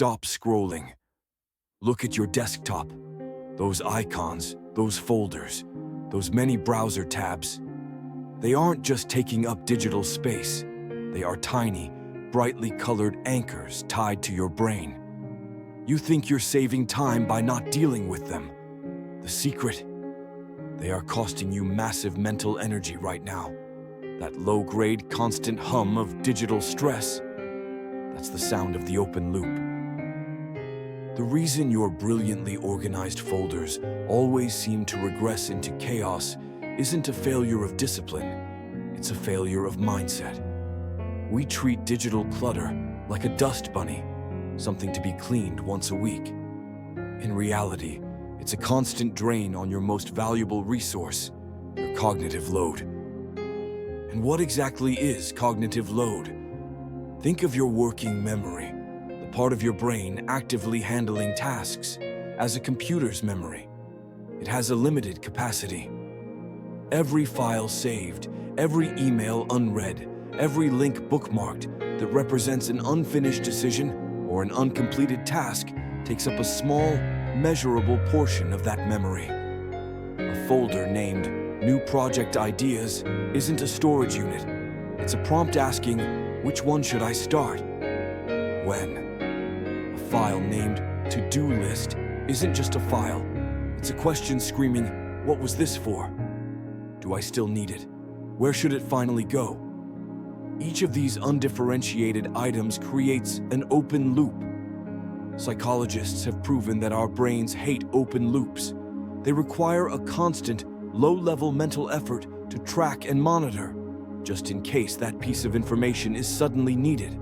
stop scrolling. Look at your desktop. Those icons, those folders, those many browser tabs. They aren't just taking up digital space. They are tiny, brightly colored anchors tied to your brain. You think you're saving time by not dealing with them. The secret? They are costing you massive mental energy right now. That low-grade, constant hum of digital stress. That's the sound of the open loop. The reason your brilliantly organized folders always seem to regress into chaos isn't a failure of discipline. It's a failure of mindset. We treat digital clutter like a dust bunny, something to be cleaned once a week. In reality, it's a constant drain on your most valuable resource, your cognitive load. And what exactly is cognitive load? Think of your working memory, the part of your brain actively handling tasks, as a computer's memory. It has a limited capacity. Every file saved, every email unread, every link bookmarked that represents an unfinished decision or an uncompleted task takes up a small, measurable portion of that memory. A folder named New Project Ideas isn't a storage unit. It's a prompt asking, which one should I start? When? A file named To-Do List isn't just a file. It's a question screaming, what was this for? Do I still need it? Where should it finally go? Each of these undifferentiated items creates an open loop. Psychologists have proven that our brains hate open loops. They require a constant, low-level mental effort to track and monitor, just in case that piece of information is suddenly needed.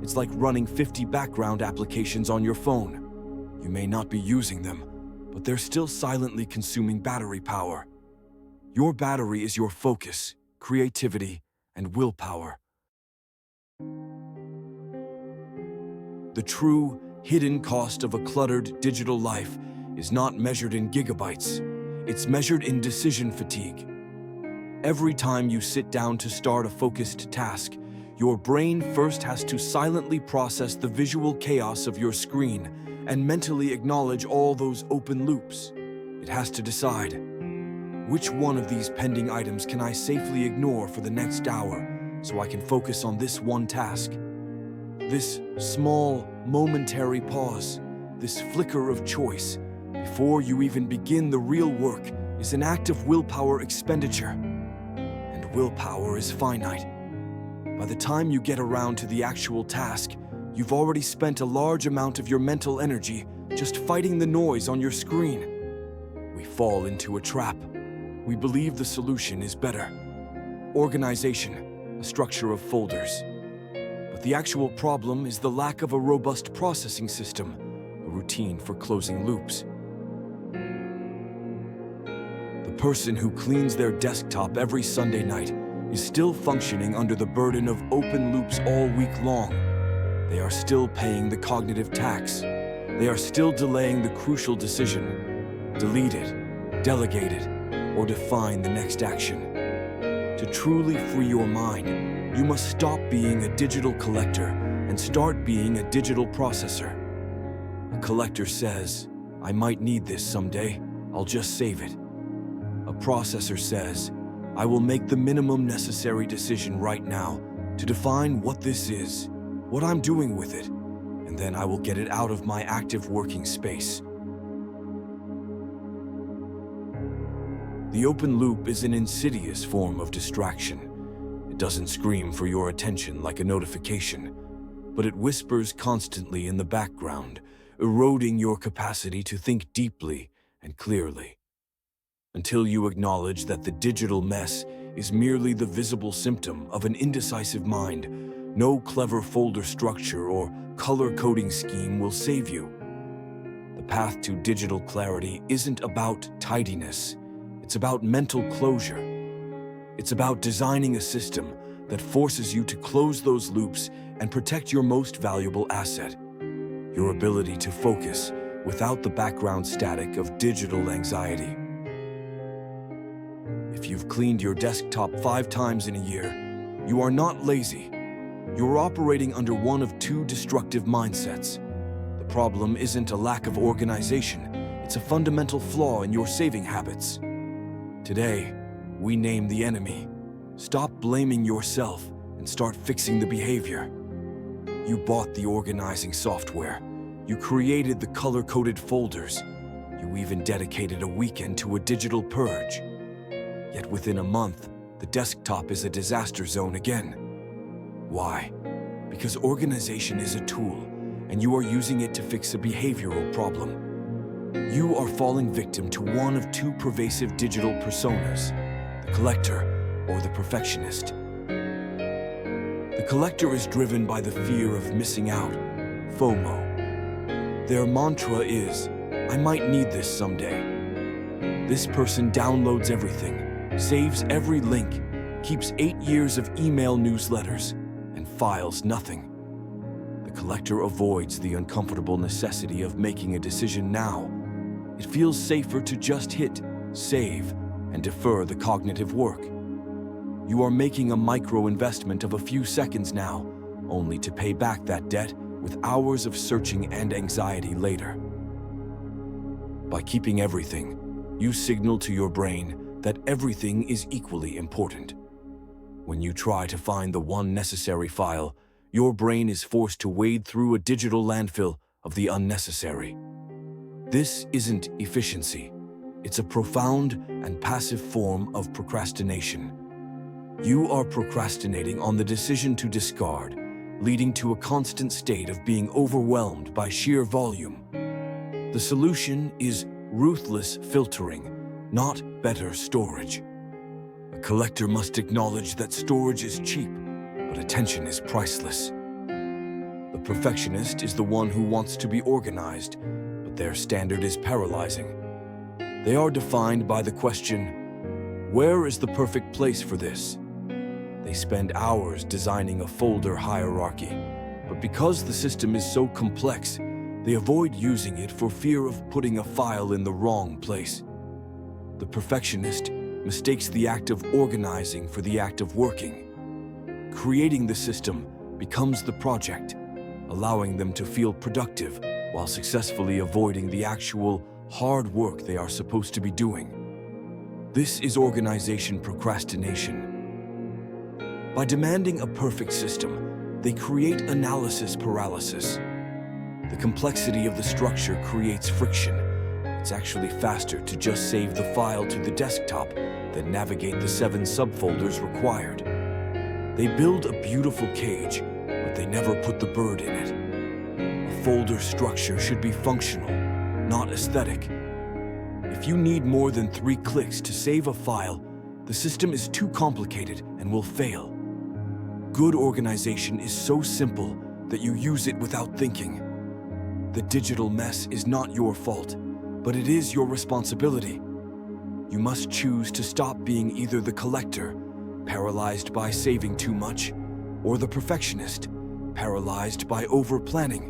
It's like running 50 background applications on your phone. You may not be using them, but they're still silently consuming battery power. Your battery is your focus, creativity, and willpower. The true, hidden cost of a cluttered digital life is not measured in gigabytes. It's measured in decision fatigue. Every time you sit down to start a focused task, your brain first has to silently process the visual chaos of your screen and mentally acknowledge all those open loops. It has to decide, which one of these pending items can I safely ignore for the next hour so I can focus on this one task? This small, momentary pause, this flicker of choice, before you even begin the real work, is an act of willpower expenditure. And willpower is finite. By the time you get around to the actual task, you've already spent a large amount of your mental energy just fighting the noise on your screen. We fall into a trap. We believe the solution is better. Organization, a structure of folders. But the actual problem is the lack of a robust processing system, a routine for closing loops. The person who cleans their desktop every Sunday night is still functioning under the burden of open loops all week long. They are still paying the cognitive tax. They are still delaying the crucial decision. Delete it, delegate it, or define the next action. To truly free your mind, you must stop being a digital collector and start being a digital processor. A collector says, I might need this someday, I'll just save it. A processor says, I will make the minimum necessary decision right now to define what this is, what I'm doing with it, and then I will get it out of my active working space. The open loop is an insidious form of distraction. It doesn't scream for your attention like a notification, but it whispers constantly in the background, eroding your capacity to think deeply and clearly. Until you acknowledge that the digital mess is merely the visible symptom of an indecisive mind, no clever folder structure or color coding scheme will save you. The path to digital clarity isn't about tidiness. It's about mental closure. It's about designing a system that forces you to close those loops and protect your most valuable asset, your ability to focus without the background static of digital anxiety. If you've cleaned your desktop 5 times in a year, you are not lazy. You're operating under one of 2 destructive mindsets. problem isn't a lack of organization, it's a fundamental flaw in your saving habits. Today, we name the enemy. Stop blaming yourself and start fixing the behavior. You bought the organizing software. You created the color-coded folders. You even dedicated a weekend to a digital purge. Yet within a month, the desktop is a disaster zone again. Why? Because organization is a tool, and you are using it to fix a behavioral problem. You are falling victim to one of two pervasive digital personas, the collector or the perfectionist. The collector is driven by the fear of missing out, FOMO. Their mantra is, "I might need this someday." This person downloads everything, saves every link, keeps 8 years of email newsletters, and files nothing. The collector avoids the uncomfortable necessity of making a decision now. It feels safer to just hit save and defer the cognitive work. You are making a micro-investment of a few seconds now, only to pay back that debt with hours of searching and anxiety later. By keeping everything, you signal to your brain that everything is equally important. When you try to find the one necessary file, your brain is forced to wade through a digital landfill of the unnecessary. This isn't efficiency. It's a profound and passive form of procrastination. You are procrastinating on the decision to discard, leading to a constant state of being overwhelmed by sheer volume. The solution is ruthless filtering, not better storage. A collector must acknowledge that storage is cheap, but attention is priceless. The perfectionist is the one who wants to be organized, but their standard is paralyzing. They are defined by the question, where is the perfect place for this? They spend hours designing a folder hierarchy, but because the system is so complex, they avoid using it for fear of putting a file in the wrong place. The perfectionist mistakes the act of organizing for the act of working. Creating the system becomes the project, allowing them to feel productive while successfully avoiding the actual hard work they are supposed to be doing. This is organization procrastination. By demanding a perfect system, they create analysis paralysis. The complexity of the structure creates friction. It's actually faster to just save the file to the desktop than navigate the 7 subfolders required. They build a beautiful cage, but they never put the bird in it. A folder structure should be functional, not aesthetic. If you need more than 3 clicks to save a file, the system is too complicated and will fail. Good organization is so simple that you use it without thinking. The digital mess is not your fault, but it is your responsibility. You must choose to stop being either the collector, paralyzed by saving too much, or the perfectionist, paralyzed by over-planning.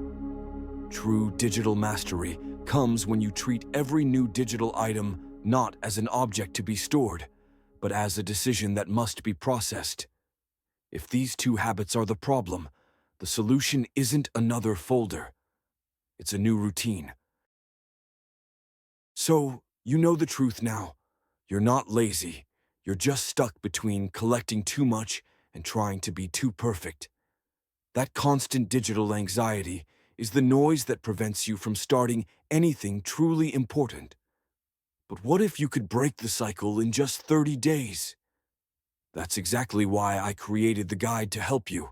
True digital mastery comes when you treat every new digital item not as an object to be stored, but as a decision that must be processed. If these two habits are the problem, the solution isn't another folder. It's a new routine. So, you know the truth now. You're not lazy. You're just stuck between collecting too much and trying to be too perfect. That constant digital anxiety is the noise that prevents you from starting anything truly important. But what if you could break the cycle in just 30 days? That's exactly why I created the guide to help you.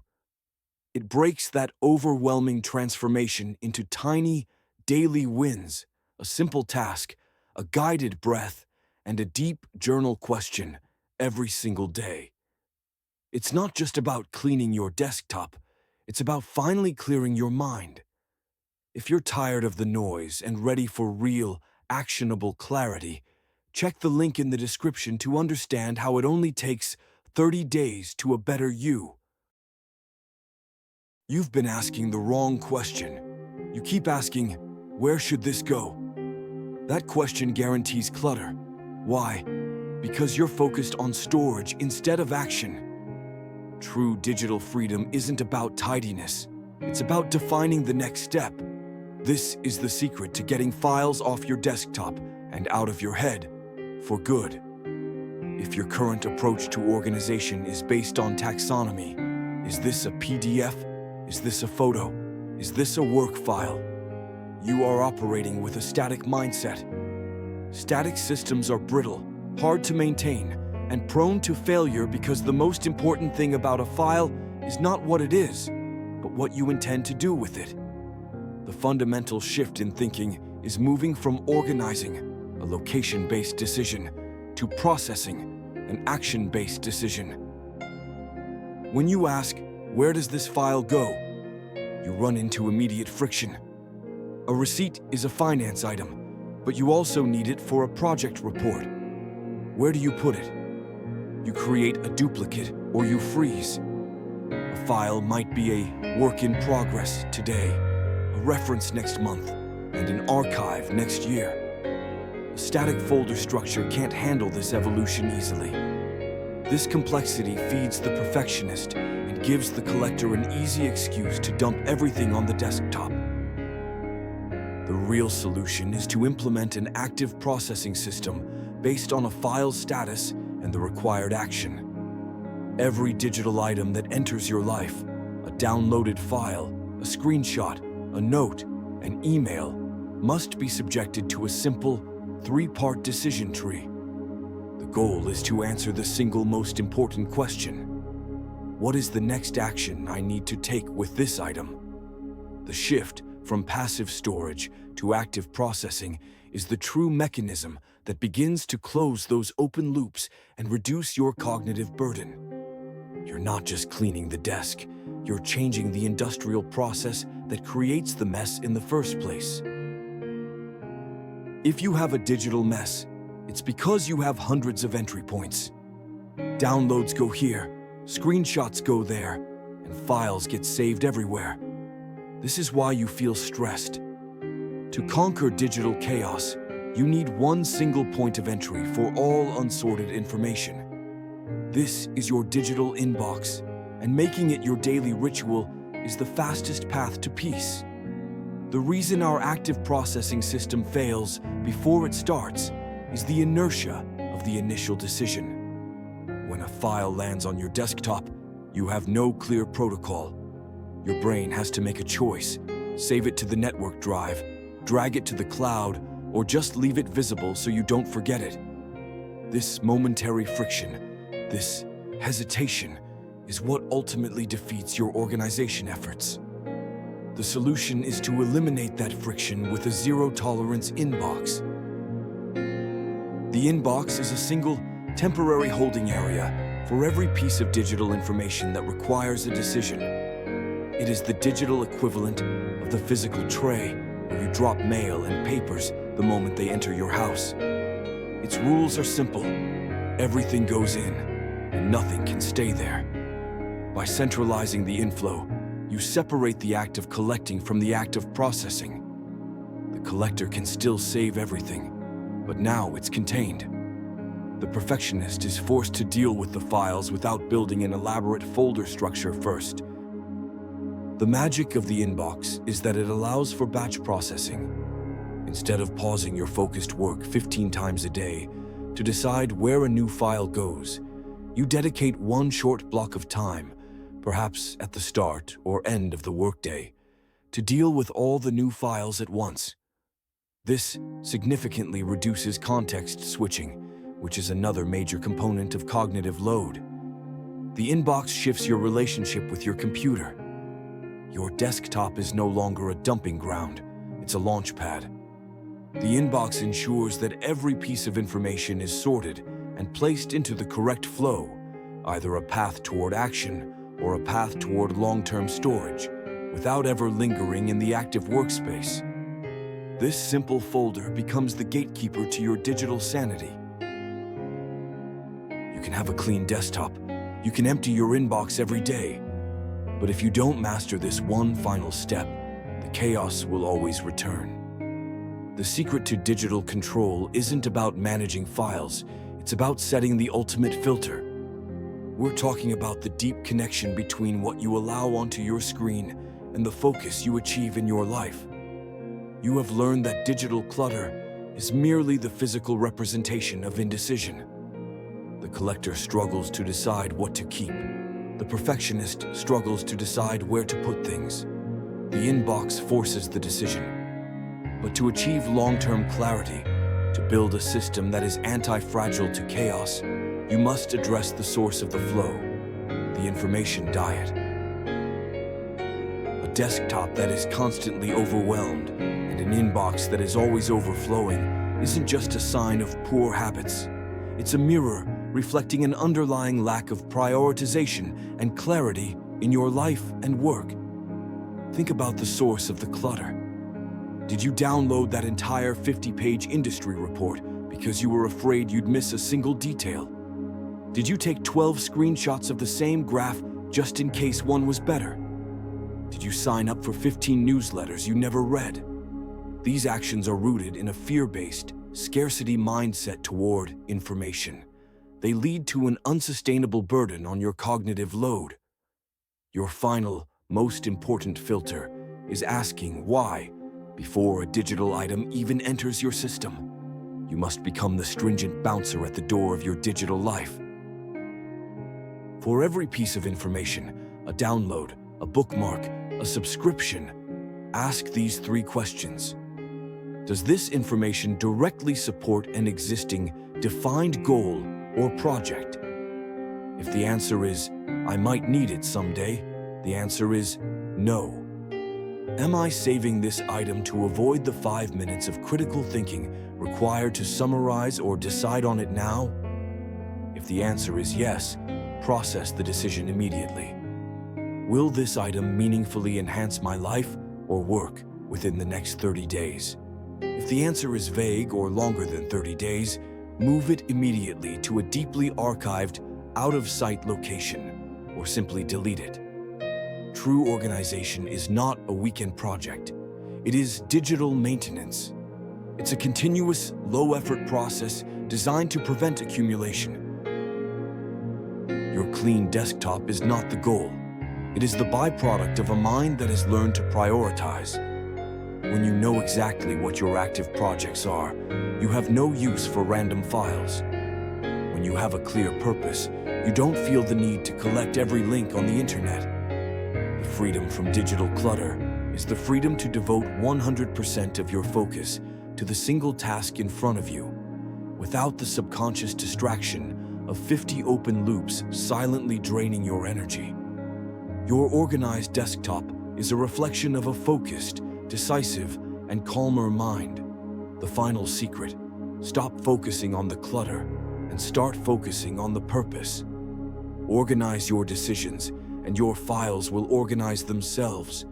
It breaks that overwhelming transformation into tiny, daily wins, a simple task, a guided breath, and a deep journal question every single day. It's not just about cleaning your desktop, it's about finally clearing your mind. If you're tired of the noise and ready for real, actionable clarity, check the link in the description to understand how it only takes 30 days to a better you. You've been asking the wrong question. You keep asking, where should this go? That question guarantees clutter. Why? Because you're focused on storage instead of action. True digital freedom isn't about tidiness. It's about defining the next step. This is the secret to getting files off your desktop and out of your head for good. If your current approach to organization is based on taxonomy, is this a PDF? Is this a photo? Is this a work file? You are operating with a static mindset. Static systems are brittle, hard to maintain, and prone to failure because the most important thing about a file is not what it is, but what you intend to do with it. The fundamental shift in thinking is moving from organizing, a location-based decision, to processing, an action-based decision. When you ask, "Where does this file go?" you run into immediate friction. A receipt is a finance item, but you also need it for a project report. Where do you put it? You create a duplicate or you freeze. A file might be a work in progress today, a reference next month, and an archive next year. A static folder structure can't handle this evolution easily. This complexity feeds the perfectionist and gives the collector an easy excuse to dump everything on the desktop. The real solution is to implement an active processing system based on a file's status and the required action. Every digital item that enters your life, a downloaded file, a screenshot, a note, an email, must be subjected to a simple, three-part decision tree. The goal is to answer the single most important question: what is the next action I need to take with this item? The shift from passive storage to active processing is the true mechanism that begins to close those open loops and reduce your cognitive burden. You're not just cleaning the desk, you're changing the industrial process that creates the mess in the first place. If you have a digital mess, it's because you have hundreds of entry points. Downloads go here, screenshots go there, and files get saved everywhere. This is why you feel stressed. To conquer digital chaos, you need one single point of entry for all unsorted information. This is your digital inbox, and making it your daily ritual is the fastest path to peace. The reason our active processing system fails before it starts is the inertia of the initial decision. When a file lands on your desktop, you have no clear protocol. Your brain has to make a choice: save it to the network drive, drag it to the cloud, or just leave it visible so you don't forget it. This momentary friction, this hesitation, is what ultimately defeats your organization efforts. The solution is to eliminate that friction with a zero-tolerance inbox. The inbox is a single, temporary holding area for every piece of digital information that requires a decision. It is the digital equivalent of the physical tray where you drop mail and papers the moment they enter your house. Its rules are simple. Everything goes in, and nothing can stay there. By centralizing the inflow, you separate the act of collecting from the act of processing. The collector can still save everything, but now it's contained. The perfectionist is forced to deal with the files without building an elaborate folder structure first. The magic of the inbox is that it allows for batch processing. Instead of pausing your focused work 15 times a day to decide where a new file goes, you dedicate one short block of time, perhaps at the start or end of the workday, to deal with all the new files at once. This significantly reduces context switching, which is another major component of cognitive load. The inbox shifts your relationship with your computer. Your desktop is no longer a dumping ground, it's a launch pad. The inbox ensures that every piece of information is sorted and placed into the correct flow, either a path toward action or a path toward long-term storage, without ever lingering in the active workspace. This simple folder becomes the gatekeeper to your digital sanity. You can have a clean desktop, you can empty your inbox every day, but if you don't master this one final step, the chaos will always return. The secret to digital control isn't about managing files, it's about setting the ultimate filter. We're talking about the deep connection between what you allow onto your screen and the focus you achieve in your life. you have learned that digital clutter is merely the physical representation of indecision. The collector struggles to decide what to keep. The perfectionist struggles to decide where to put things. The inbox forces the decision. But to achieve long-term clarity, to build a system that is anti-fragile to chaos, you must address the source of the flow, the information diet. A desktop that is constantly overwhelmed and an inbox that is always overflowing isn't just a sign of poor habits. It's a mirror reflecting an underlying lack of prioritization and clarity in your life and work. Think about the source of the clutter. Did you download that entire 50-page industry report because you were afraid you'd miss a single detail? Did you take 12 screenshots of the same graph just in case one was better? Did you sign up for 15 newsletters you never read? These actions are rooted in a fear-based, scarcity mindset toward information. They lead to an unsustainable burden on your cognitive load. Your final, most important filter is asking why before a digital item even enters your system. You must become the stringent bouncer at the door of your digital life. For every piece of information, a download, a bookmark, a subscription, ask these 3 questions. Does this information directly support an existing, defined goal or project? If the answer is, I might need it someday, the answer is no. Am I saving this item to avoid the 5 minutes of critical thinking required to summarize or decide on it now? If the answer is yes, process the decision immediately. Will this item meaningfully enhance my life or work within the next 30 days? If the answer is vague or longer than 30 days, move it immediately to a deeply archived, out-of-sight location, or simply delete it. True organization is not a weekend project. It is digital maintenance. It's a continuous, low-effort process designed to prevent accumulation. Your clean desktop is not the goal. It is the byproduct of a mind that has learned to prioritize. When you know exactly what your active projects are, you have no use for random files. When you have a clear purpose, you don't feel the need to collect every link on the internet. The freedom from digital clutter is the freedom to devote 100% of your focus to the single task in front of you, without the subconscious distraction of 50 open loops silently draining your energy. Your organized desktop is a reflection of a focused, decisive, and calmer mind. The final secret: stop focusing on the clutter and start focusing on the purpose. Organize your decisions, and your files will organize themselves.